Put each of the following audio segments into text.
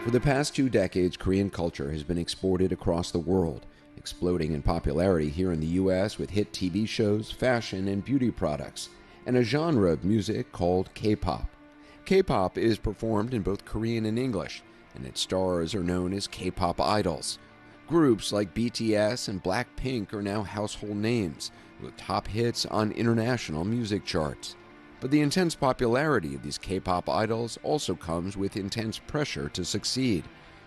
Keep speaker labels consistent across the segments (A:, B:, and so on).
A: For the past 2 decades, Korean culture has been exported across the world, exploding in popularity here in the US with hit TV shows, fashion, and beauty products, and a genre of music called K-pop. K-pop is performed in both Korean and English, and its stars are known as K-pop idols. Groups like BTS and Blackpink are now household names, with top hits on international music charts. But the intense popularity of these K-pop idols also comes with intense pressure to succeed.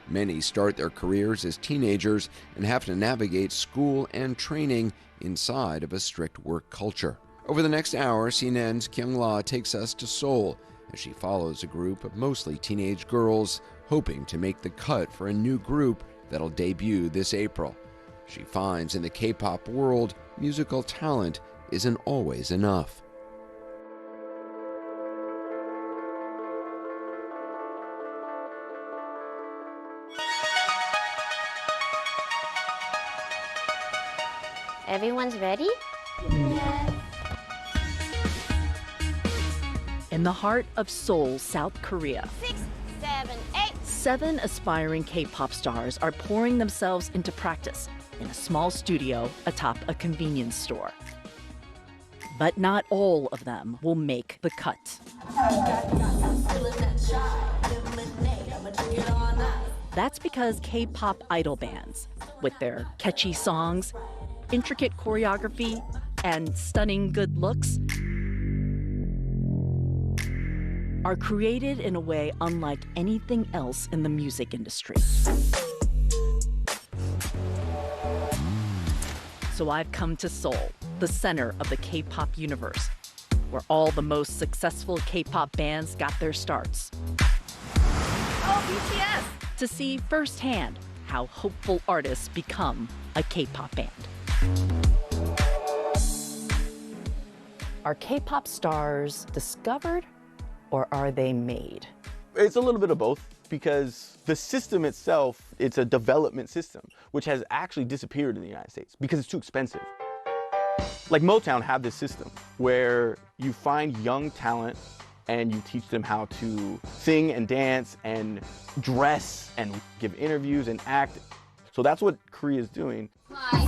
A: Many start their careers as teenagers and have to navigate school and training inside of a strict work culture. Over the next hour, CNN's Kyung-la takes us to Seoul as she follows a group of mostly teenage girls hoping to make the cut for a new group that'll debut this April. She finds in the K-pop world, musical talent isn't always enough.
B: Everyone's ready?
C: In the heart of Seoul, South Korea,
B: 6, 7, 8.
C: 7 aspiring K-pop stars are pouring themselves into practice in a small studio atop a convenience store. But not all of them will make the cut. That's because K-pop idol bands, with their catchy songs, intricate choreography, and stunning good looks, are created in a way unlike anything else in the music industry. So I've come to Seoul, the center of the K-pop universe, where all the most successful K-pop bands got their starts.
B: Oh, BTS!
C: To see firsthand how hopeful artists become a K-pop band. Are K-pop stars discovered or are they made?
D: It's a little bit of both, because the system itself, it's a development system, which has actually disappeared in the United States because it's too expensive. Like Motown had this system where you find young talent and you teach them how to sing and dance and dress and give interviews and act. So that's what Korea is doing.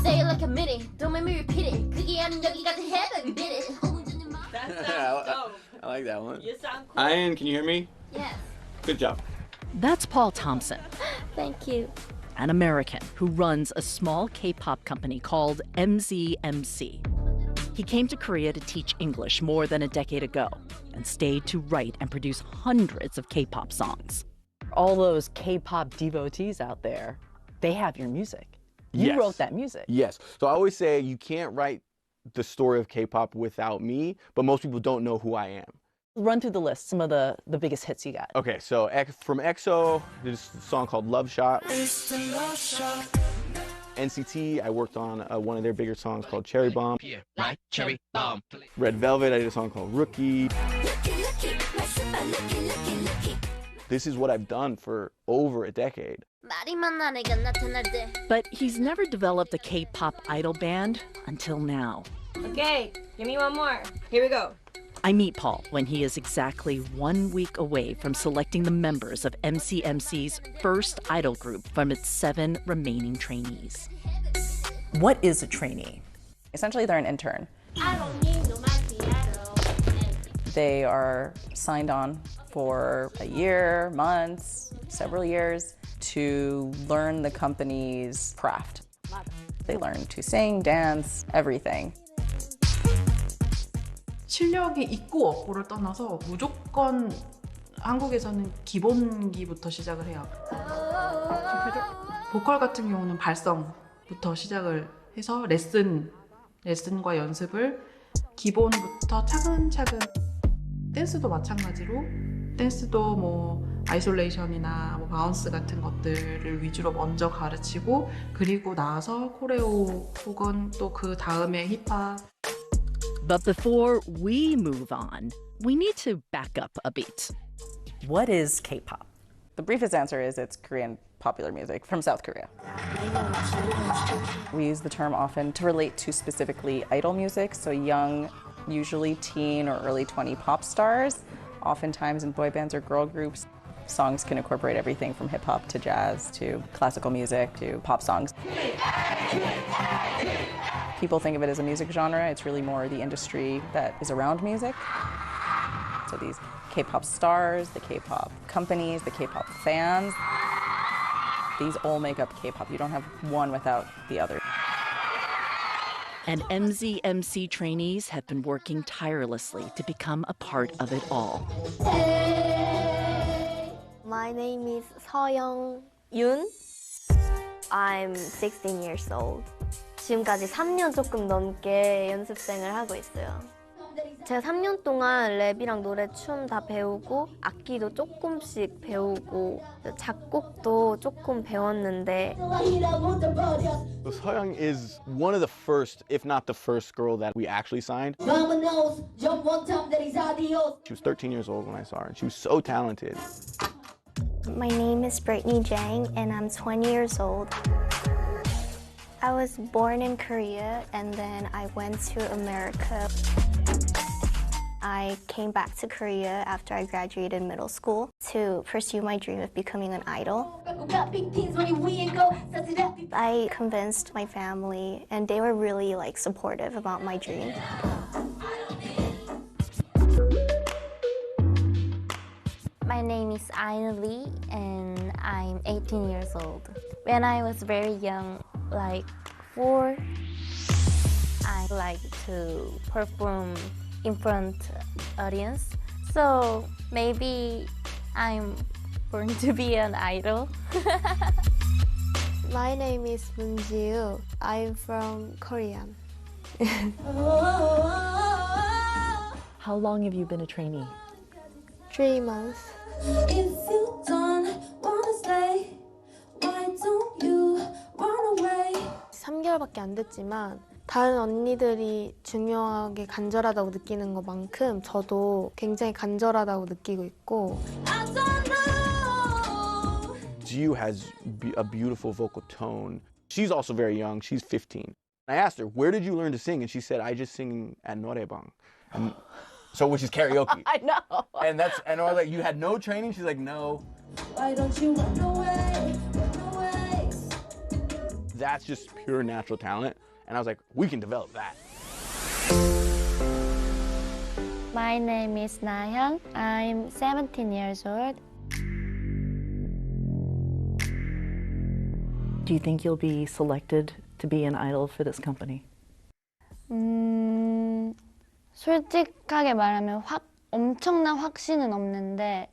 B: Say it like a minute, don't make me repeat it. 그게 아닌 여기까지 해, baby, beat it.
E: That sounds dope.
D: I like that one.
E: You sound cool.
D: Ian, can you hear me?
B: Yes.
D: Good job.
C: That's Paul Thompson,
B: Thank you.
C: an American who runs a small K-pop company called MZMC. He came to Korea to teach English more than a decade ago and stayed to write and produce hundreds of K-pop songs. All those K-pop devotees out there, they have your music. You
D: Yes.
C: wrote that music.
D: Yes. So I always say you can't write the story of K-pop without me, but most people don't know who I am.
C: Run through the list, some of the biggest hits you got.
D: Okay, so from EXO, there's a song called Love Shot. NCT, I worked on one of their bigger songs called Cherry Bomb. Red Velvet, I did a song called Rookie. This is what I've done for over a decade.
B: 말이 많아 내가 나타날 때.
C: But he's never developed a K-pop idol band until now.
E: Okay, give me one more. Here we go.
C: I meet Paul when he is exactly 1 week away from selecting the members of MCMC's first idol group from its 7 remaining trainees. What is a trainee?
F: Essentially, they're an intern.
B: I don't need no macchiato.
F: They are signed on for a year, months, several years to learn the company's craft. They learn to sing, dance, everything.
G: 실력이 있고 없고를 떠나서 무조건 한국에서는 기본기부터 시작을 해요. 보컬 같은 경우는 발성부터 시작을 해서 레슨과 연습을 기본부터 차근차근. 댄스도 마찬가지로 댄스도 뭐 아이솔레이션이나 뭐 바운스 같은 것들을 위주로 먼저 가르치고 그리고 나서 코레오 혹은 또 그 다음에 힙합.
C: But before we move on, we need to back up a bit. What is K-pop?
F: The briefest answer is it's Korean popular music from South Korea. We use the term often to relate to specifically idol music, so young, usually teen or early 20 pop stars, oftentimes in boy bands or girl groups. Songs can incorporate everything from hip hop to jazz to classical music to pop songs. People think of it as a music genre. It's really more the industry that is around music. So these K-pop stars, the K-pop companies, the K-pop fans, these all make up K-pop. You don't have one without the other.
C: And MZMC trainees have been working tirelessly to become a part of it all.
H: My name is 서영 Yoon. I'm 16 years old. 지금까지 3년 조금 넘게 연습생을 하고 있어요. 제가 3년 동안 랩이랑 노래, 춤 다 배우고 악기도 조금씩 배우고 작곡도 조금 배웠는데
D: Soyoung is one of the first, if not the first girl that we actually signed. She was 13 years old when I saw her, and she was so talented.
H: My name is Brittany Jang and I'm 20 years old. I was born in Korea and then I went to America. I came back to Korea after I graduated middle school to pursue my dream of becoming an idol. I convinced my family and they were really supportive about my dream. My name is Aina Lee and I'm 18 years old. When I was very young, 4, I like to perform in front audience. So maybe I'm born to be an idol. My name is Moon Ji-woo. I'm from Korea.
C: How long have you been a trainee?
H: 3 months.
B: If you don't wanna stay, why don't you run away?
H: 3개월밖에 안 됐지만 다른 언니들이 중요하게 간절하다고 느끼는 것만큼 저도 굉장히 간절하다고 느끼고 있고.
B: I don't know.
D: Jiu has a beautiful vocal tone. She's also very young. She's 15. I asked her, where did you learn to sing? And she said, I just sing at noraebang. So, which is karaoke.
F: I know.
D: And I was like, you had no training? She's like, no.
B: Why don't you run away? Run away.
D: That's just pure natural talent. And I was like, we can develop that.
H: My name is Na-hyun. I'm 17 years old.
C: Do you think you'll be selected to be an idol for this company?
H: 솔직하게 말하면 엄청난 확신은 없는데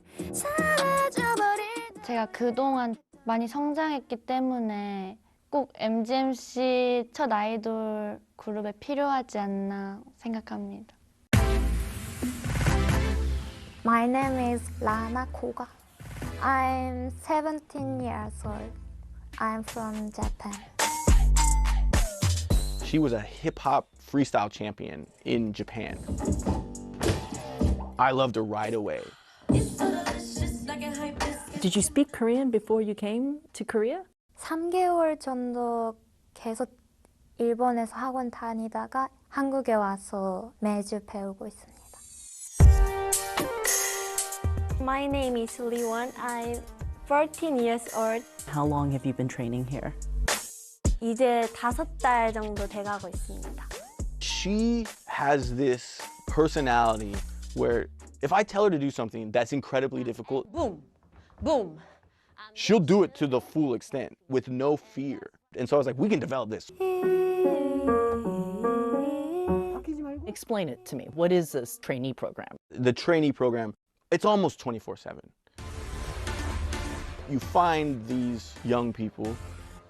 H: 제가 그동안 많이 성장했기 때문에 꼭 MZMC 첫 아이돌 그룹에 필요하지 않나 생각합니다. My name is Rana Koga. I'm 17 years old. I'm from Japan.
D: She was a hip-hop freestyle champion in Japan. I loved her right away.
C: Did you speak Korean before you came to Korea?
H: 3개월 정도 계속 일본에서 학원 다니다가 한국에 와서 매주 배우고 있습니다. My name is Lee Won. I'm 14 years old.
C: How long have you been training here?
H: 이제 5달 정도 돼가고 있습니다.
D: She has this personality where if I tell her to do something that's incredibly difficult,
E: Boom. Boom.
D: she'll do it to the full extent with no fear. And so I was like, we can develop this.
C: Explain it to me. What is this trainee program?
D: The trainee program, it's almost 24/7. You find these young people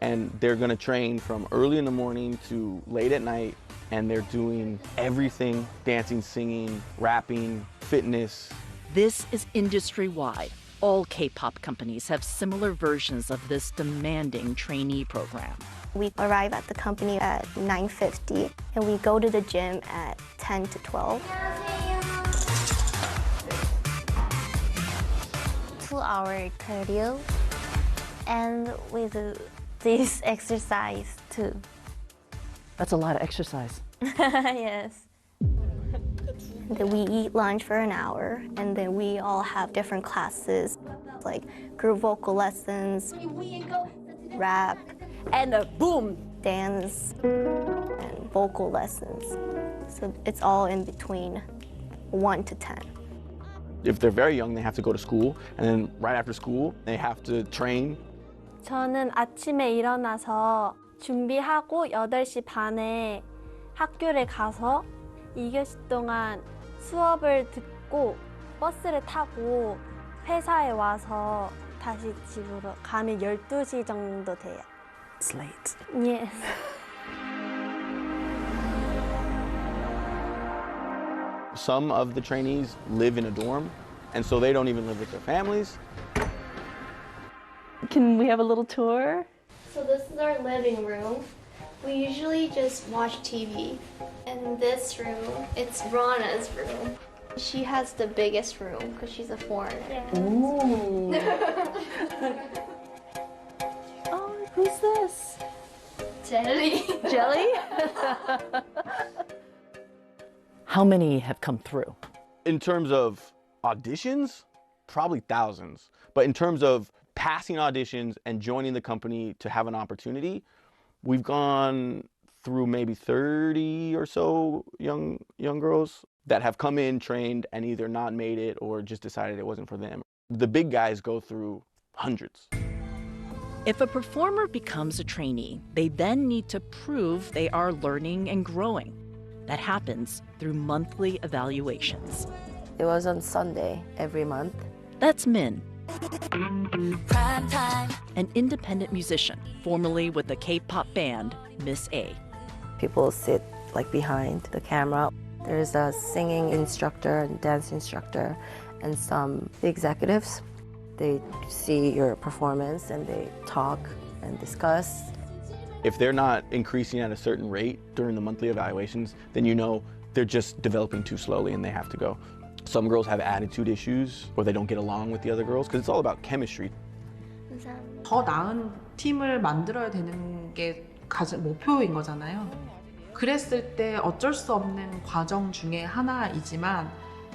D: and they're gonna train from early in the morning to late at night, and they're doing everything: dancing, singing, rapping, fitness.
C: This is industry-wide. All K-pop companies have similar versions of this demanding trainee program.
H: We arrive at the company at 9:50 and we go to the gym at 10 to 12. 2-hour cardio, and we do this exercise too.
C: That's a lot of exercise.
H: Yes. Then we eat lunch for an hour, and then we all have different classes, like group vocal lessons, rap,
E: And boom!
H: dance, and vocal lessons. So it's all in between 1 to 10.
D: If they're very young, they have to go to school, and then right after school, they have to train.
H: 저는 아침에 일어나서 준비하고 8시 반에 학교를 가서 2교시 동안 수업을 듣고 버스를 타고 회사에 와서 다시 집으로 가면 12시 정도 돼요.
C: It's late.
H: Yes.
D: Some of the trainees live in a dorm, and so they don't even live with their families.
C: Can we have a little tour?
H: So this is our living room. We usually just watch TV. In this room, it's Rana's room. She has the biggest room because she's a foreigner.
C: Ooh. Oh, who's this?
H: Jelly.
C: Jelly? How many have come through?
D: In terms of auditions, probably thousands. But in terms of passing auditions and joining the company to have an opportunity, we've gone through maybe 30 or so young girls that have come in, trained, and either not made it or just decided it wasn't for them. The big guys go through hundreds.
C: If a performer becomes a trainee, they then need to prove they are learning and growing. That happens through monthly evaluations.
I: It was on Sunday every month.
C: That's Min, an independent musician, formerly with the K-pop band Miss A.
I: People sit like behind the camera. There's a singing instructor and dance instructor and some executives. They see your performance and they talk and discuss.
D: If they're not increasing at a certain rate during the monthly evaluations, then you know they're just developing too slowly and they have to go. Some girls have attitude issues or they don't get along with the other girls because it's all about chemistry.
G: 더 나은 팀을 만들어야 되는 게 가장 목표인 거잖아요. 그랬을 때 어쩔 수 없는 과정 중에 하나이지만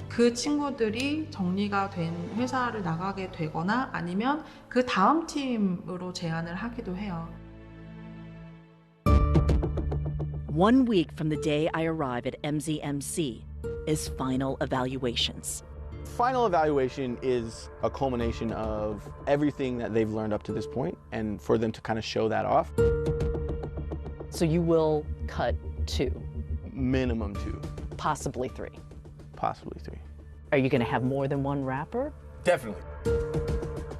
G: 그 친구들이 정리가 된 회사를 나가게 되거나 아니면 그 다음 팀으로 제안을 하기도 해요.
C: 1 week from the day I arrive at MZMC is final evaluations.
D: Final evaluation is a culmination of everything that they've learned up to this point and for them to kind of show that off.
C: So you will cut 2,
D: Minimum 2,
C: possibly 3.
D: possibly 3.
C: Are you going to have more than one rapper?
D: Definitely.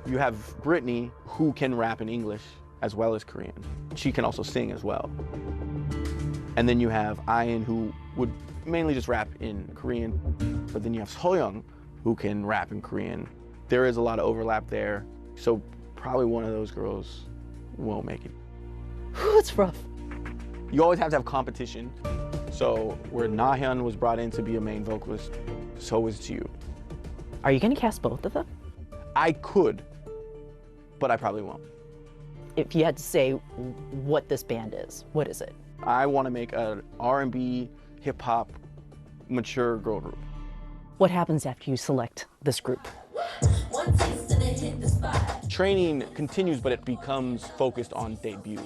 D: You have Brittany, who can rap in English as well as Korean. She can also sing as well. And then you have Ian, who would mainly just rap in Korean. But then you have Soyoung, who can rap in Korean. There is a lot of overlap there. So probably one of those girls won't make it.
C: It's rough.
D: You always have to have competition. So where Nahyun was brought in to be a main vocalist, so is Jiu.
C: Are you going to cast both of them?
D: I could, but I probably won't.
C: If you had to say what this band is, what is it?
D: I want to make an R&B, hip-hop, mature girl group.
C: What happens after you select this group?
D: Training continues, but it becomes focused on debut.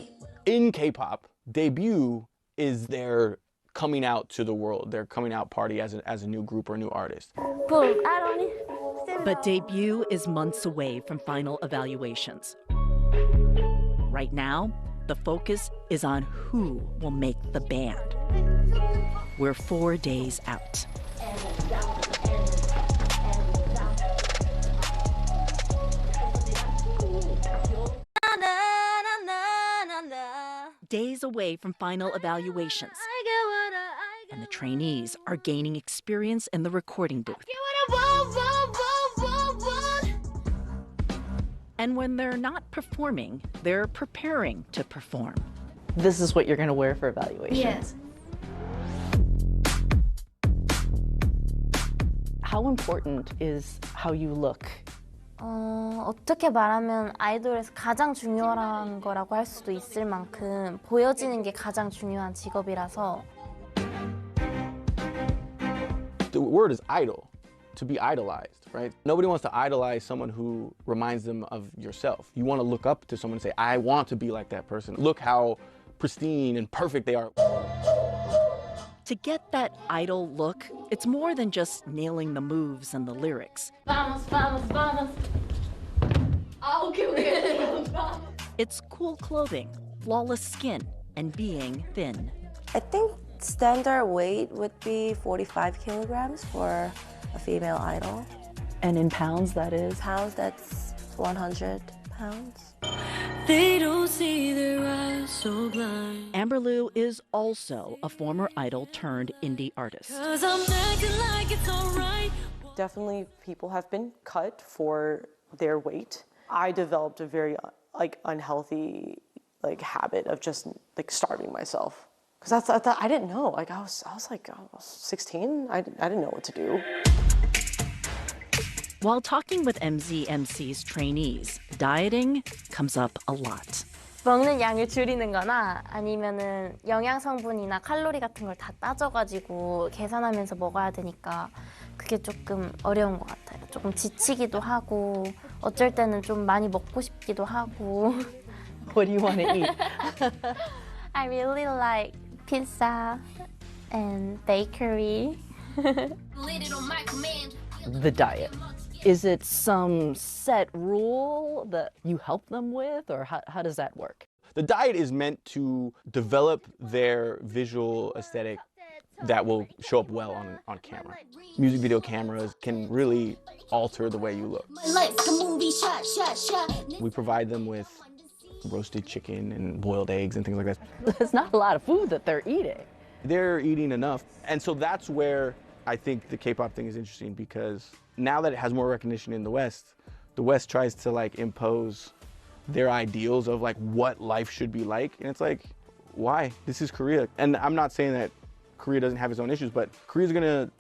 D: In K-pop, debut is their coming out to the world, their coming out party as a new group or a new artist.
C: But debut is months away from final evaluations. Right now, the focus is on who will make the band. We're 4 days out. Days away from final evaluations. And the trainees are gaining experience in the recording booth. And when they're not performing, they're preparing to perform. This is what you're going to wear for evaluation?
H: Yes.
C: How important is how you look?
H: 어떻게 말하면 아이돌에서 가장 중요한 거라고 할 수도 있을 만큼 보여지는 게 가장 중요한 직업이라서.
D: root word is idol, to be idolized, right? Nobody wants to idolize someone who reminds them of yourself. You want to look up to someone and say, I want to be like that person. Look how pristine and perfect they are.
C: To get that idol look, it's more than just nailing the moves and the lyrics.
B: Vamos, vamos, vamos. Okay.
C: It's cool clothing, flawless skin, and being thin.
I: I think standard weight would be 45 kilograms for a female idol.
C: And in pounds, that is?
I: Pounds, that's 100 pounds.
B: They don't see their eyes so blind.
C: Amber Liu is also a former idol turned indie artist.
B: 'Cause I'm acting like it's alright.
J: Definitely people have been cut for their weight. I developed a very unhealthy habit of just starving myself. Because I didn't know. I was 16. I didn't know what to do.
C: While talking with MZMC's trainees, dieting comes up a lot.
H: 먹는 양을 줄이는 거나 아니면은 영양 성분이나 칼로리 같은 걸 다 따져가지고 계산하면서 먹어야 되니까 그게 조금 어려운 것 같아요. 조금 지치기도 하고 어쩔 때는 좀 많이 먹고 싶기도 하고.
C: What do you want to eat?
H: I really like pizza and bakery.
C: The diet. Is it some set rule that you help them with, or how does that work?
D: The diet is meant to develop their visual aesthetic that will show up well on camera. Music video cameras can really alter the way you look. We provide them with roasted chicken and boiled eggs and things like that.
C: There's not a lot of food that they're eating.
D: They're eating enough. And so that's where I think the K-pop thing is interesting, because now that it has more recognition in the West tries to impose their ideals of what life should be like. And it's like, why? This is Korea. And I'm not saying that Korea doesn't have its own issues, but Korea's gonna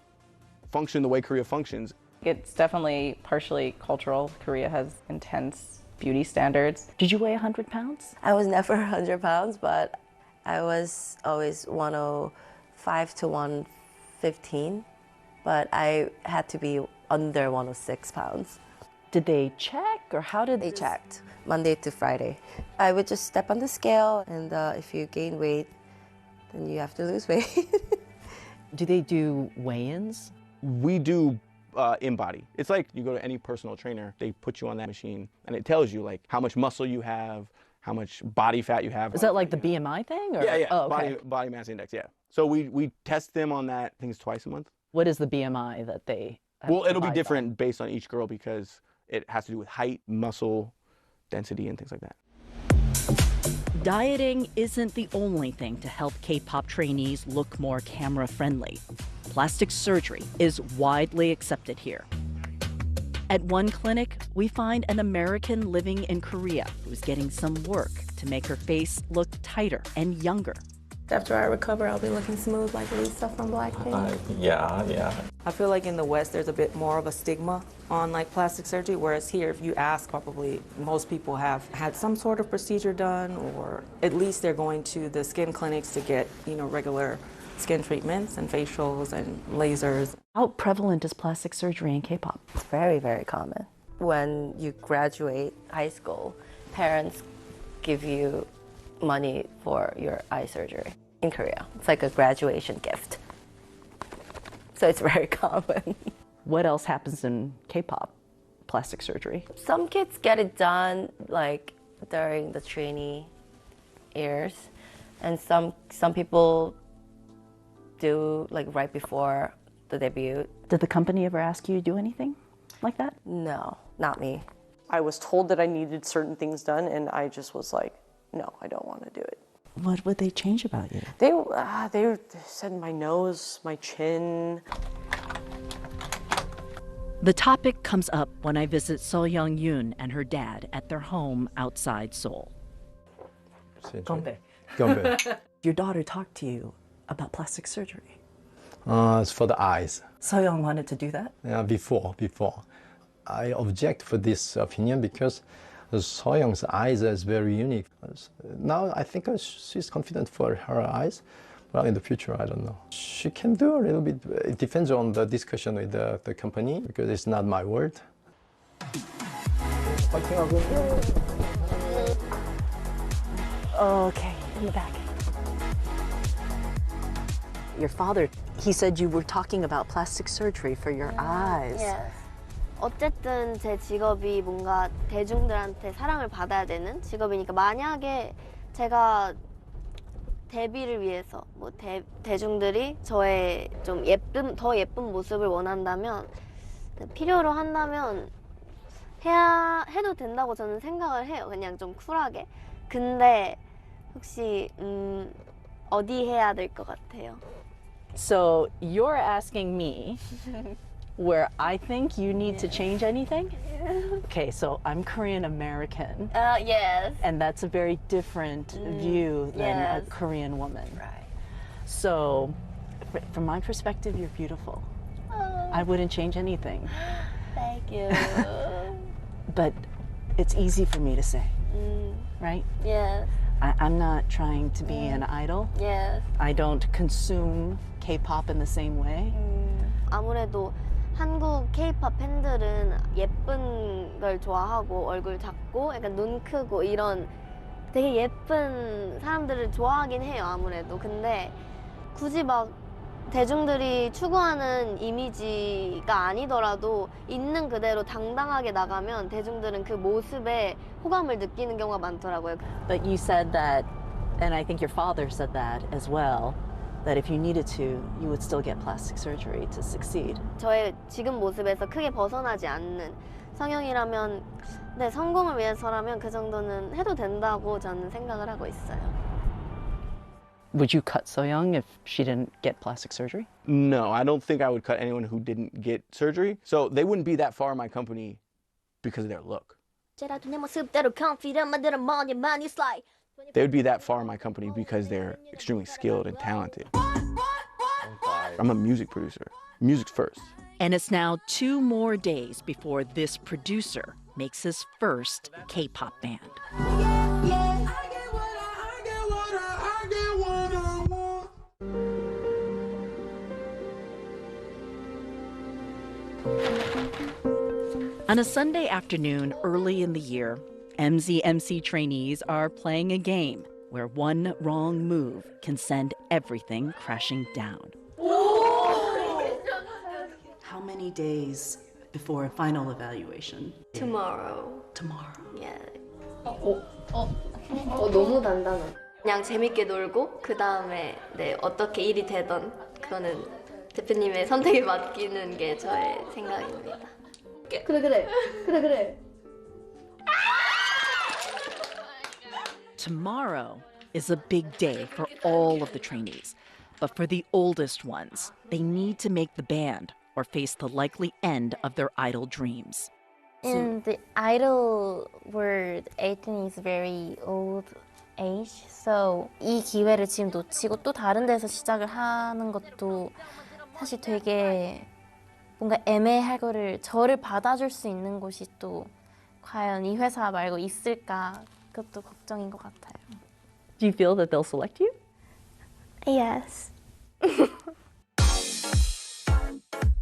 D: function the way Korea functions.
F: It's definitely partially cultural. Korea has intense beauty standards.
C: Did you weigh 100 pounds?
I: I was never 100 pounds, but I was always 105 to 115. But I had to be under 106 pounds.
C: Did they check, or how did
I: they checked? Monday to Friday. I would just step on the scale, and if you gain weight, then you have to lose weight.
C: Do they do weigh-ins?
D: We do in-body. It's like you go to any personal trainer, they put you on that machine, and it tells you how much muscle you have, how much body fat you have.
C: Is that like the BMI thing? Or?
D: Yeah.
C: Oh, okay.
D: Body mass index, yeah. So we test them on that, I think it's twice a month.
C: What is the BMI that they have?
D: Well, it'll be different based on each girl, because it has to do with height, muscle, density, and things like that.
C: Dieting isn't the only thing to help K-pop trainees look more camera-friendly. Plastic surgery is widely accepted here. At one clinic, we find an American living in Korea who's getting some work to make her face look tighter and younger.
I: After I recover, I'll be looking smooth like Lisa from Blackpink.
K: Yeah.
L: I feel like in the West, there's a bit more of a stigma on plastic surgery, whereas here, if you ask, probably most people have had some sort of procedure done, or at least they're going to the skin clinics to get, regular skin treatments and facials and lasers.
C: How prevalent is plastic surgery in K-pop?
I: It's very, very common. When you graduate high school, parents give you money for your eye surgery in Korea. It's like a graduation gift. So it's very common.
C: What else happens in K-pop? Plastic surgery?
I: Some kids get it done during the trainee years, and some people do right before the debut.
C: Did the company ever ask you to do anything like that?
I: No, not me.
J: I was told that I needed certain things done, and I just was like, no, I don't want to do it.
C: What would they change about you?
J: They said my nose, my chin.
C: The topic comes up when I visit So Young-yoon and her dad at their home outside Seoul.
K: Gombe.
C: Your daughter talked to you about plastic surgery.
K: It's for the eyes.
C: So Young wanted to do that?
K: Yeah, before. I object for this opinion because Soyoung's eyes is very unique. Now I think she's confident for her eyes, Well, in the future, I don't know. She can do a little bit. It depends on the discussion with the company because it's not my word.
C: Okay, in the back. Your father, he said you were talking about plastic surgery for your eyes.
H: Yes. 어쨌든 제 직업이 뭔가 대중들한테 사랑을 받아야 되는 직업이니까 만약에 제가 데뷔를 위해서 뭐 대중들이 저의 좀 더 예쁜 모습을 원한다면 필요로 한다면 해도 된다고 저는 생각을 해요. 그냥 좀 쿨하게. 근데 혹시 어디 해야 될 것 같아요?
C: So you're asking me where I think you need to change anything? Okay, so I'm Korean American.
H: Yes.
C: And that's a very different view than a Korean woman.
H: Right.
C: So from my perspective, you're beautiful. I wouldn't change anything.
H: Thank you.
C: But it's easy for me to say, right?
H: Yes.
C: I'm not trying to be an idol.
H: Yes.
C: I don't consume K-pop in the same way.
H: 아무래도 한국 K-pop 팬들은 예쁜 걸 좋아하고 얼굴 작고 약간 눈 크고 이런 되게 예쁜 사람들을 좋아하긴 해요, 아무래도. 근데 굳이 막 대중들이 추구하는 이미지가 아니더라도 있는 그대로 당당하게 나가면 대중들은 그 모습에 호감을 느끼는 경우가 많더라고요.
C: But you said that, and I think your father said that as well, that if you needed to, you would still get plastic surgery to succeed.
H: 저의 지금 모습에서 크게 벗어나지 않는 성형이라면, 네, 성공을 위해서라면 그 정도는 해도 된다고 저는 생각을 하고 있어요.
C: Would you cut So-young if she didn't get plastic surgery?
D: No, I don't think I would cut anyone who didn't get surgery. So they wouldn't be that far in my company because of their look. They would be that far in my company because they're extremely skilled and talented. I'm a music producer. Music's first.
C: And it's now 2 more days before this producer makes his first K-pop band. On a Sunday afternoon early in the year, MZMC trainees are playing a game where one wrong move can send everything crashing down. How many days before a final evaluation?
H: Tomorrow.
C: Tomorrow.
H: Yeah. 너무 단단해. 그냥 재밌게 놀고 그 다음에 네, 어떻게 일이 되던 그거는 대표님의 선택에 맡기는 게 저의 생각입니다. 그래.
C: Tomorrow is a big day for all of the trainees. But for the oldest ones, they need to make the band or face the likely end of their idol dreams.
H: In the idol world, 18 is very old age. So 이 기회를 지금 놓치고 또 다른 데서 시작을 하는 것도 사실 되게 뭔가 애매할 거를 저를 받아줄 수 있는 곳이 또 과연 이 회사 말고 있을까 그것도 걱정인 것 같아요.
C: Do you feel that they'll select you?
H: Yes.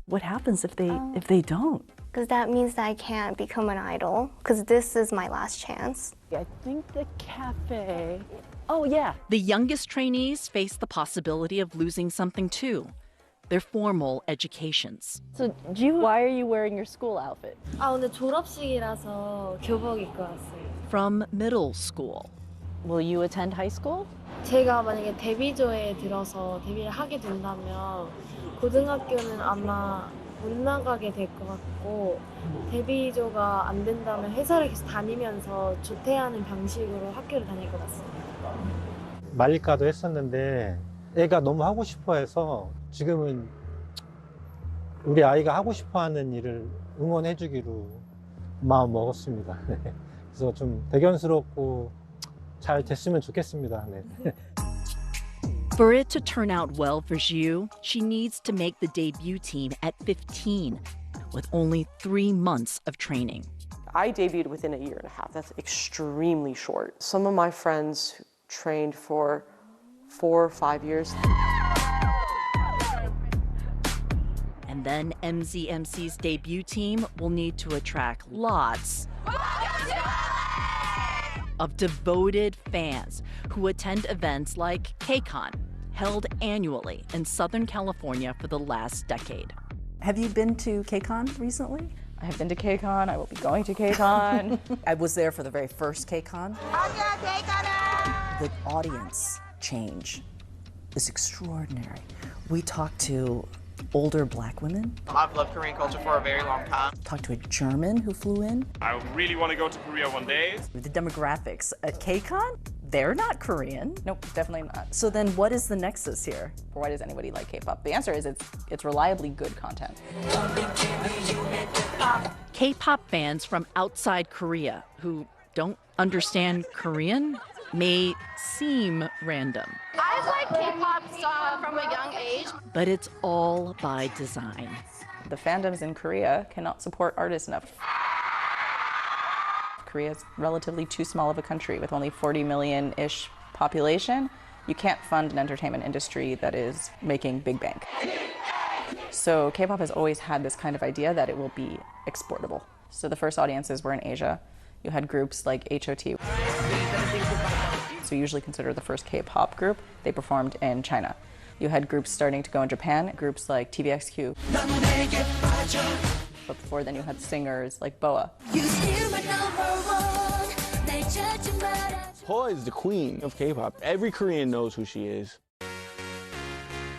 C: What happens if they don't?
M: Because that means that I can't become an idol. Because this is my last chance.
C: I think the cafe. Oh, yeah. The youngest trainees face the possibility of losing something too. Their formal educations. So, why are you wearing your school outfit?
E: 근데 졸업식이라서 교복 입고 왔어요.
C: From middle school. Will you attend high school?
E: 제가 만약에 데뷔조에 들어서 데뷔를 하게 된다면 고등학교는 아마 못 나가게 될 것 같고 데뷔조가 안 된다면 회사를 계속 다니면서 조퇴하는 방식으로 학교를 다닐 것 같습니다.
N: 말릴까도 했었는데 애가 너무 하고 싶어해서 지금은 우리 아이가 하고 싶어하는 일을 응원해주기로 마음 먹었습니다. 그래서 좀 대견스럽고 잘 됐으면 좋겠습니다. 네.
C: For it to turn out well for Xiu, she needs to make the debut team at 15, with only 3 months of training.
J: I debuted within a year and a half. That's extremely short. Some of my friends trained for 4 or 5 years.
C: And then MZMC's debut team will need to attract lots of devoted fans who attend events like KCON, held annually in Southern California for the last decade.
F: Have you been to KCON recently? I have been to KCON. I will be going to KCON. I was there for the very first KCON. The audience change is extraordinary. We talked to older black women.
O: I've loved Korean culture for a very long time.
F: Talked to a German who flew in.
O: I really want to go to Korea one day.
F: The demographics at KCON, they're not Korean. Nope, definitely not. So then what is the nexus here? Why does anybody like K-pop? The answer is it's reliably good content.
C: K-pop fans from outside Korea who don't understand Korean may seem random,
P: I've liked K-pop from a young age.
C: but it's all by design.
F: The fandoms in Korea cannot support artists enough. Korea is relatively too small of a country with only 40 million-ish population. You can't fund an entertainment industry that is making big bank. So K-pop has always had this kind of idea that it will be exportable. So the first audiences were in Asia. You had groups like HOT. So usually considered the first K-pop group. They performed in China. You had groups starting to go in Japan, groups like TVXQ. But before then you had singers like BoA.
D: BoA is the queen of K-pop. Every Korean knows who she is.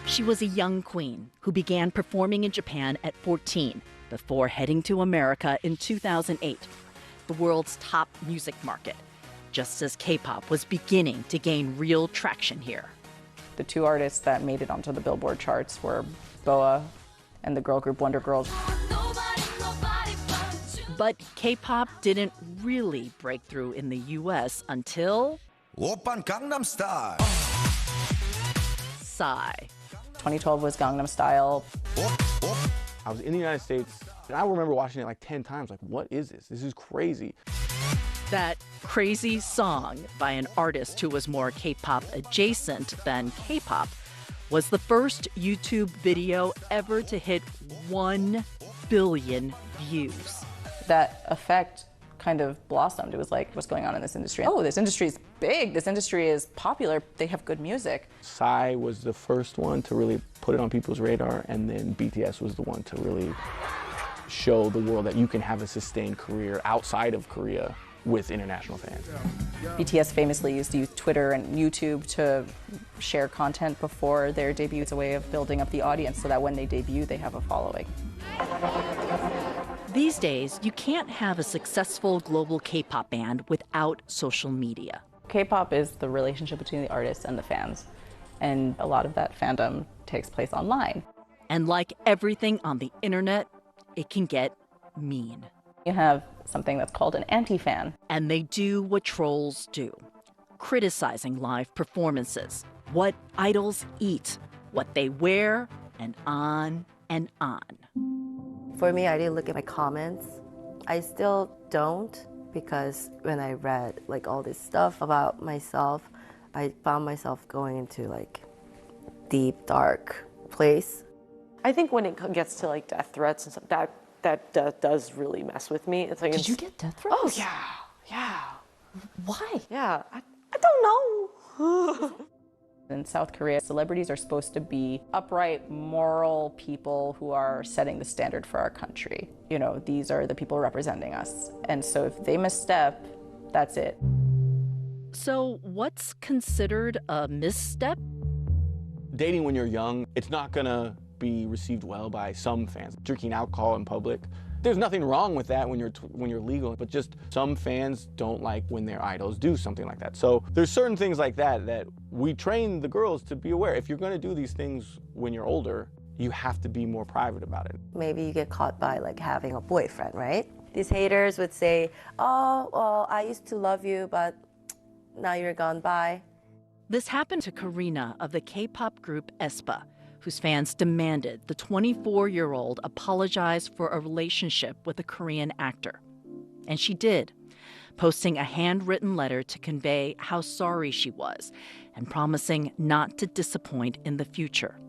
C: She was a young queen who began performing in Japan at 14 before heading to America in 2008, the world's top music market, just as K-pop was beginning to gain real traction here.
F: The two artists that made it onto the Billboard charts were BoA and the girl group Wonder Girls.
C: But K-pop didn't really break through in the US until
Q: Oppan Gangnam Style.
C: Psy.
F: 2012 was Gangnam Style.
D: I was in the United States, and I remember watching it like 10 times. Like, what is this? This is crazy.
C: That crazy song by an artist who was more K-pop adjacent than K-pop was the first YouTube video ever to hit 1 billion views.
F: That effect kind of blossomed. It was like, what's going on in this industry? Oh, this industry is big. This industry is popular. They have good music.
D: Psy was the first one to really put it on people's radar, and then BTS was the one to really show the world that you can have a sustained career outside of Korea with international fans.
F: BTS famously used to use Twitter and YouTube to share content before their debut. It's a way of building up the audience so that when they debut, they have a following.
C: These days, you can't have a successful global K-pop band without social media.
F: K-pop is the relationship between the artists and the fans, and a lot of that fandom takes place online.
C: And like everything on the internet, it can get mean.
F: You have something that's called an anti-fan.
C: And they do what trolls do, criticizing live performances, what idols eat, what they wear, and on and on.
I: For me, I didn't look at my comments. I still don't, because when I read like all this stuff about myself, I found myself going into like deep, dark place.
J: I think when it gets to like death threats and stuff, that does really mess with me. It's like,
F: Did you get death threats?
J: Oh yeah.
F: Why?
J: Yeah, I don't know.
F: In South Korea, celebrities are supposed to be upright, moral people who are setting the standard for our country. You know, these are the people representing us. And so if they misstep, that's it.
C: So what's considered a misstep?
D: Dating when you're young, it's not gonna be received well by some fans. Drinking alcohol in public, there's nothing wrong with that when you're legal, but just some fans don't like when their idols do something like that. So there's certain things like that we train the girls to be aware. If you're gonna do these things when you're older, you have to be more private about it.
I: Maybe you get caught by like having a boyfriend, right? These haters would say, oh, well, I used to love you, but now you're gone, bye.
C: This happened to Karina of the K-pop group aespa, whose fans demanded the 24-year-old apologize for a relationship with a Korean actor. And she did, posting a handwritten letter to convey how sorry she was and promising not to disappoint in the future.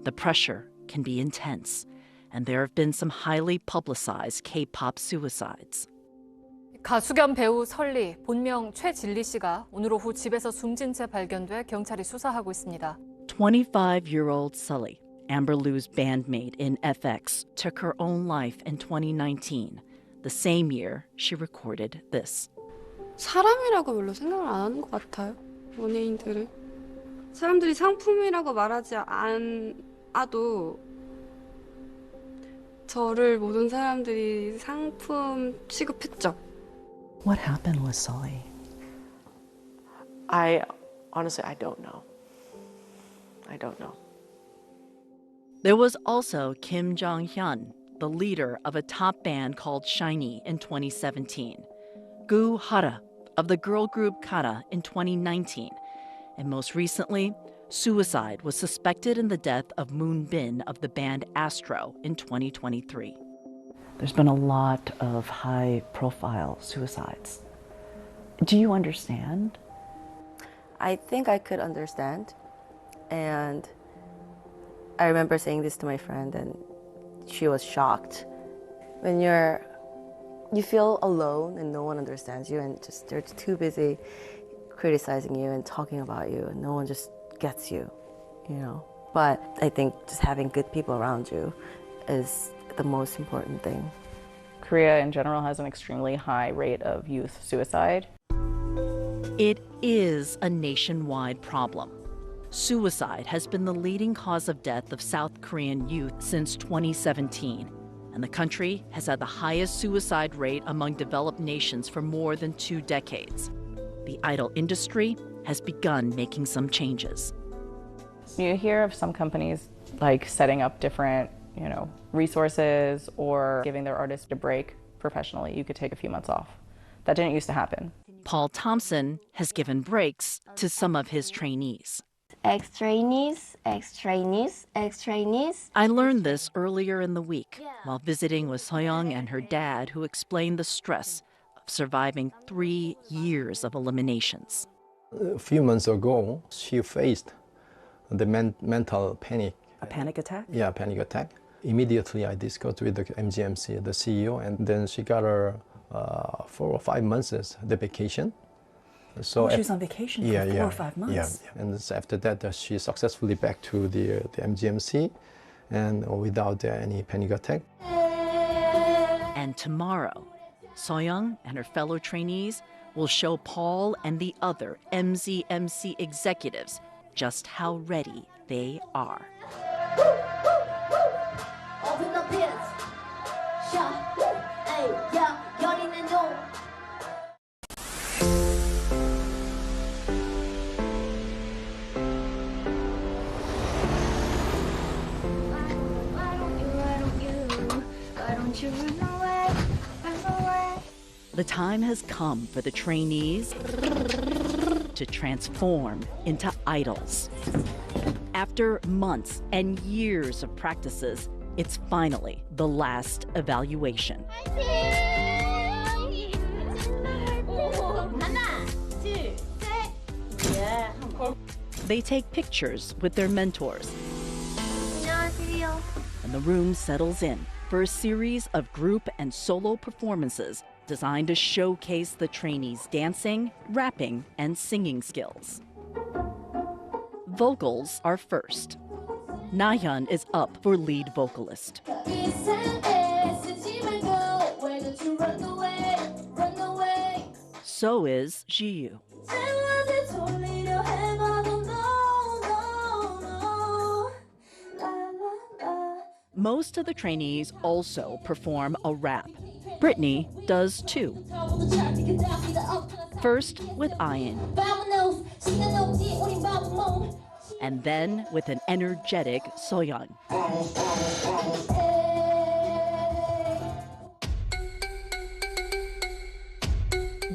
C: The pressure can be intense, and there have been some highly publicized K-pop suicides.
R: 가수 겸 배우 설리, 본명 최진리 씨가 오늘 오후 집에서 숨진 채 발견돼 경찰이 수사하고 있습니다.
C: 25-year-old Sully, Amber Liu's bandmate in FX, took her own life in 2019, the same year she recorded this.
S: 사람이라고 별로 생각을 안 하는 것 같아요, 연예인들을. 사람들이 상품이라고 말하지 않아도 저를 모든 사람들이 상품 취급했죠.
C: What happened with Sully?
J: Honestly, I don't know. I don't know.
C: There was also Kim Jong-hyun, the leader of a top band called SHINee in 2017, Gu Hara of the girl group Kara in 2019, and most recently, suicide was suspected in the death of Moon Bin of the band Astro in 2023.
T: There's been a lot of high-profile suicides. Do you understand?
I: I think I could understand. And I remember saying this to my friend, and she was shocked. When you feel alone and no one understands you, and just they're too busy criticizing you and talking about you, and no one just gets you, you know. But I think just having good people around you is the most important thing.
F: Korea in general has an extremely high rate of youth suicide.
C: It is a nationwide problem. Suicide has been the leading cause of death of South Korean youth since 2017, and the country has had the highest suicide rate among developed nations for more than 2 decades. The idol industry has begun making some changes.
F: You hear of some companies like setting up different, resources or giving their artists a break professionally. You could take a few months off. That didn't used to happen.
C: Paul Thompson has given breaks to some of his trainees.
M: Ex-trainees, ex-trainees, ex-trainees.
C: I learned this earlier in the week while visiting with Soyoung and her dad, who explained the stress of surviving 3 years of eliminations.
K: A few months ago, she faced the mental panic.
T: A panic attack?
K: Yeah, panic attack. Immediately, I discussed with the MGMC, the CEO, and then she got her 4 or 5 months the vacation.
T: So she was on vacation for 4 or 5 months?
K: Yeah, and after that, she successfully back to the MGMC and without any panic attack.
C: And tomorrow, Soyoung and her fellow trainees will show Paul and the other MZMC executives just how ready they are.
B: Open the pits. Shot. Hey, yeah, y'all need to know.
C: The time has come for the trainees to transform into idols. After months and years of practices, it's finally the last evaluation. They take pictures with their mentors, and the room settles in for a series of group and solo performances designed to showcase the trainees' dancing, rapping, and singing skills. Vocals are first. Nahyun is up for lead vocalist. So is Jiyu. Most of the trainees also perform a rap. Brittany does too. First with Ian, and then with an energetic Soyoung.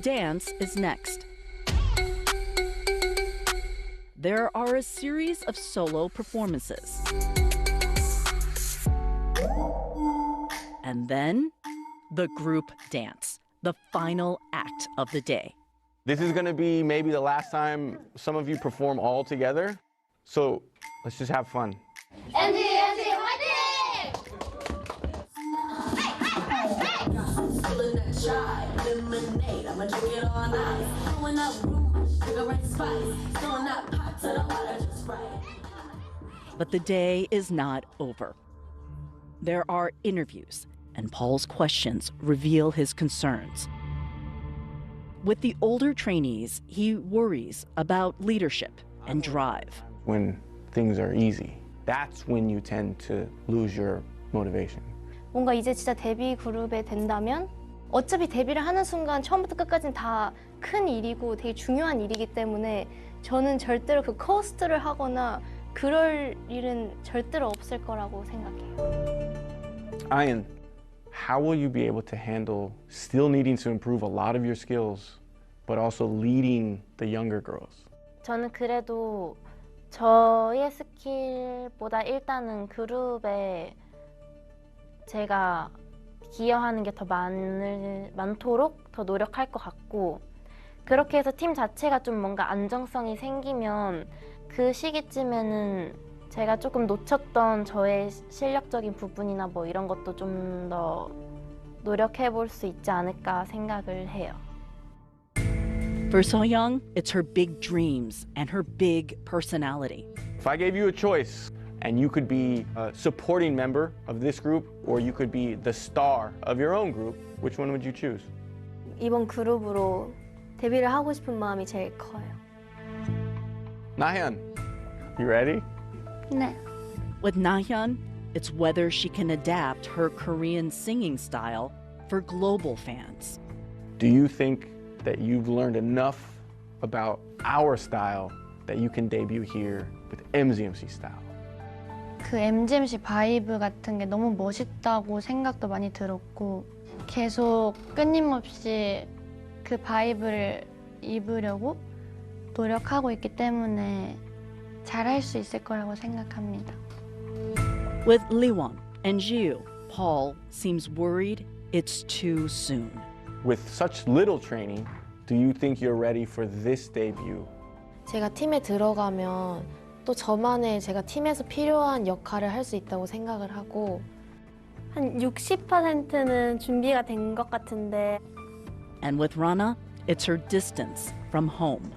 C: Dance is next. There are a series of solo performances. And then the group dance, the final act of the day.
D: This is gonna be maybe the last time some of you perform all together. So let's just have fun.
B: MG 화이팅!
C: But the day is not over. There are interviews, and Paul's questions reveal his concerns. With the older trainees, he worries about leadership and drive.
D: When things are easy, that's when you tend to lose your motivation.
H: 뭔가 이제 진짜 데뷔 그룹에 된다면 어차피 데뷔를 하는 순간 처음부터 끝까지는 다 큰 일이고 되게 중요한 일이기 때문에 저는 절대로 그 코스트를 하거나 그럴 일은 절대로 없을 거라고 생각해요.
D: Ian, how will you be able to handle still needing to improve a lot of your skills, but also leading the younger girls?
H: 저는 그래도 저의 스킬보다 일단은 그룹에 제가 기여하는 게 더 많도록 더 노력할 것 같고 그렇게 해서 팀 자체가 좀 뭔가 안정성이 생기면 그 시기쯤에는 제가 조금 놓쳤던 저의 실력적인 부분이나 뭐 이런 것도 좀 더 노력해 볼 수 있지 않을까 생각을 해요.
C: For Soyoung, it's her big dreams and her big personality.
D: If I gave you a choice and you could be a supporting member of this group or you could be the star of your own group, which one would you choose?
H: 이번 그룹으로 데뷔를 하고 싶은 마음이 제일 커요.
D: Nahyun, you ready?
H: 네.
C: With Nahyun, it's whether she can adapt her Korean singing style for global fans.
D: Do you think that you've learned enough about our style that you can debut here with MZMC style?
E: 그 MGMC 바이브 같은 게 너무 멋있다고 생각도 많이 들었고 계속 끊임없이 그 바이브를 입으려고 노력하고 있기 때문에 잘할 수 있을 거라고 생각합니다.
C: With Liwon and Jiu, Paul seems worried it's too soon.
D: With such little training, do you think you're ready for this debut?
E: 제가 팀에 들어가면 또 저만의 제가 팀에서 필요한 역할을 할 수 있다고 생각을 하고
H: 한 60%는 준비가 된 것 같은데
C: And with Rana, it's her distance from home.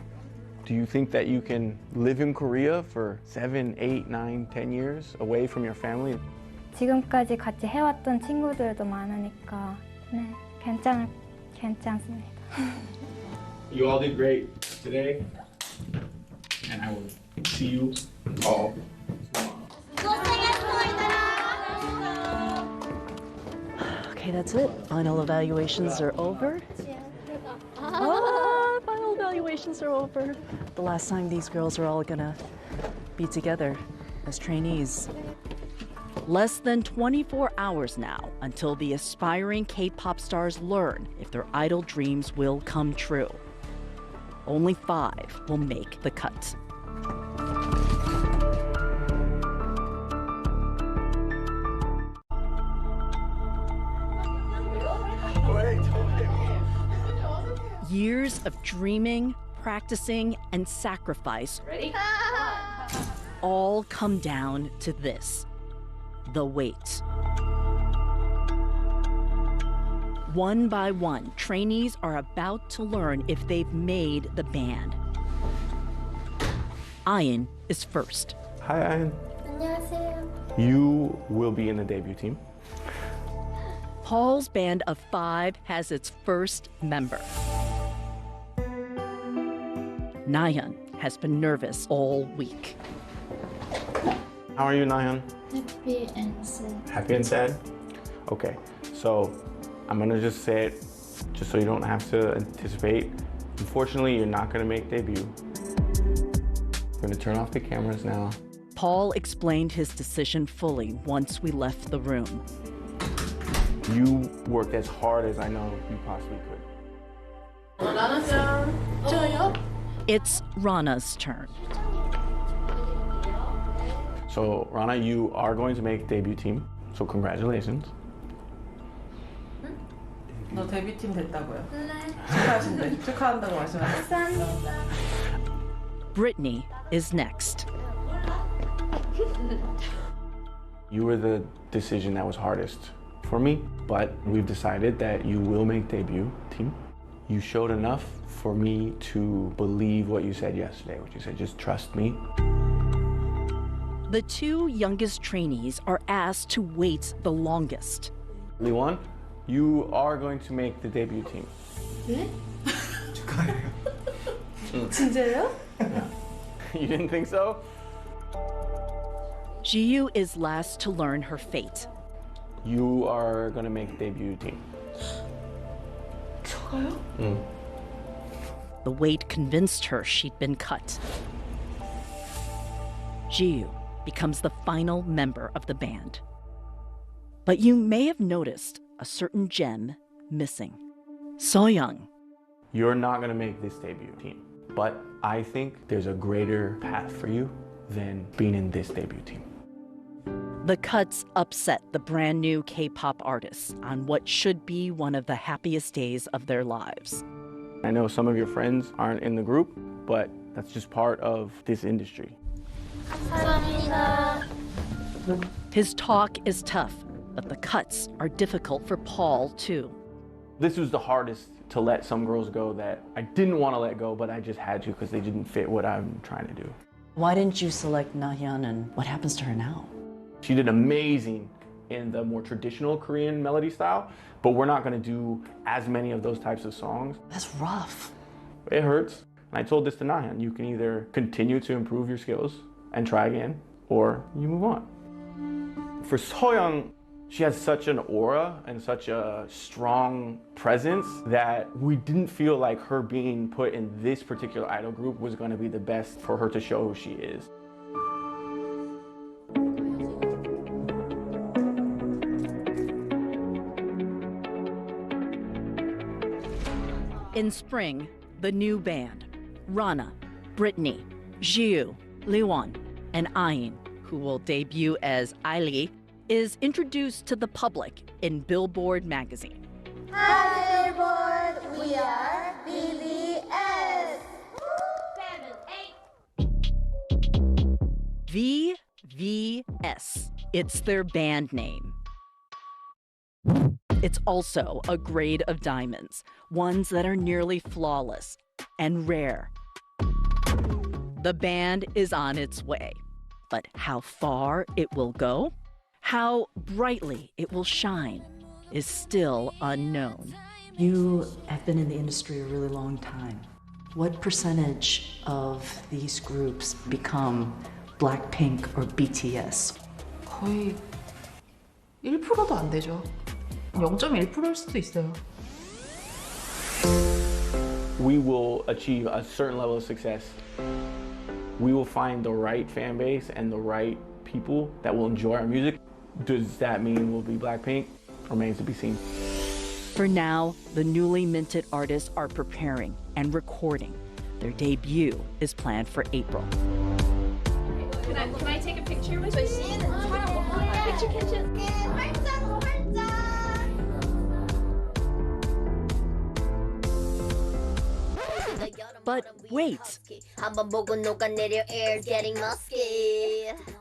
D: Do you think that you can live in Korea for 7, 8, 9, 10 years away from your family?
M: 지금까지 같이 해왔던 친구들도 많으니까 네, 괜찮습니다.
O: You all did great today, and I will see you all
C: Okay, that's it. Final evaluations are over. Final evaluations are over. The last time these girls are all gonna be together as trainees. Less than 24 hours now until the aspiring K-pop stars learn if their idol dreams will come true. Only 5 will make the cut. Years of dreaming, practicing, and sacrifice all come down to this: the wait. One by one, trainees are about to learn if they've made the band. Ian is first.
D: Hi, Ian.
H: 안녕하세요.
D: You will be in the debut team.
C: Paul's band of 5 has its first member. Nahyun has been nervous all week.
D: How are you, Nahyun?
M: Happy and sad.
D: Happy and sad? Okay, so I'm gonna just say it, just so you don't have to anticipate. Unfortunately, you're not gonna make debut. We're gonna turn off the cameras now.
C: Paul explained his decision fully once we left the room.
D: You worked as hard as I know you possibly could.
C: It's Rana's turn.
D: So, Rana, you are going to make debut team, so congratulations.
G: 너 데뷔팀 됐다고요? 축하하신대. 축하한다고 말씀하셨어요.
C: Brittany is next.
D: You were the decision that was hardest for me, but we've decided that you will make debut team. You showed enough for me to believe what you said yesterday, what you said, just trust me.
C: The two youngest trainees are asked to wait the longest.
D: Leewon, you are going to make the debut team.
G: 네? 진짜요?
D: Yeah. You didn't think so?
C: Jiyu is last to learn her fate.
D: You are going to make the debut team.
G: 저요?
C: The wait convinced her she'd been cut. Jiyu becomes the final member of the band. But you may have noticed a certain gem missing. Soyoung.
D: You're not going to make this debut team, but I think there's a greater path for you than being in this debut team.
C: The cuts upset the brand new K-pop artists on what should be one of the happiest days of their lives.
D: I know some of your friends aren't in the group, but that's just part of this industry.
C: His talk is tough, but the cuts are difficult for Paul, too.
D: This was the hardest to let some girls go that I didn't want to let go, but I just had to because they didn't fit what I'm trying to do.
T: Why didn't you select Nahyun, and what happens to her now?
D: She did amazing in the more traditional Korean melody style, but we're not going to do as many of those types of songs.
T: That's rough.
D: It hurts. And I told this to Nahyun, you can either continue to improve your skills and try again, or you move on. For Soyoung, she has such an aura and such a strong presence that we didn't feel like her being put in this particular idol group was going to be the best for her to show who she is.
C: In spring, the new band, Rana, Brittany, Jiu, Leewon, and Ayin, who will debut as Ailey, is introduced to the public in Billboard magazine.
B: Hi Billboard, we are BVS.
C: VVS. It's their band name. It's also a grade of diamonds, ones that are nearly flawless and rare. The band is on its way, but how far it will go, how brightly it will shine, is still unknown.
T: You have been in the industry a really long time. What percentage of these groups become Blackpink or BTS?
G: 거의 1%도 안 되죠. 0.1%일 수도 있어요.
D: We will achieve a certain level of success. We will find the right fan base and the right people that will enjoy our music. Does that mean we'll be Blackpink? Remains to be seen.
C: For now, the newly minted artists are preparing and recording. Their debut is planned for April.
P: Can I take a picture with you? Picture kitchen.
C: But wait!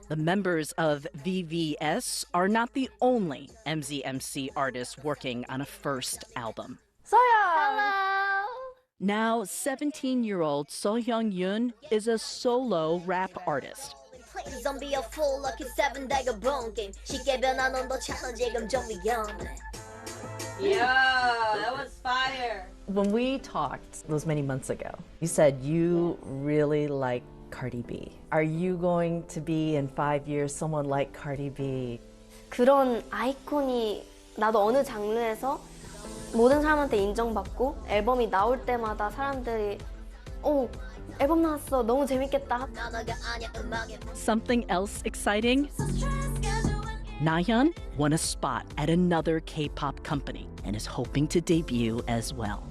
C: The members of VVS are not the only MZMC artists working on a first album.
H: Hello!
C: Now 17-year-old Sohyung Yoon is a solo rap artist.
H: Please don't be a fool, lucky 7 대가 본 게임 쉽게 변한 온도 챌린지 감정 위험해.
U: Yeah, that was fire.
C: When we talked those many months ago, you said you really like Cardi B. Are you going to be in 5 years someone like Cardi B?
H: 그런 아이콘이 나도 어느 장르에서 모든 사람한테 인정받고 앨범이 나올 때마다 사람들이 앨범 나왔어 너무 재밌겠다.
C: Something else exciting? Nahyun won a spot at another K-pop company and is hoping to debut as well.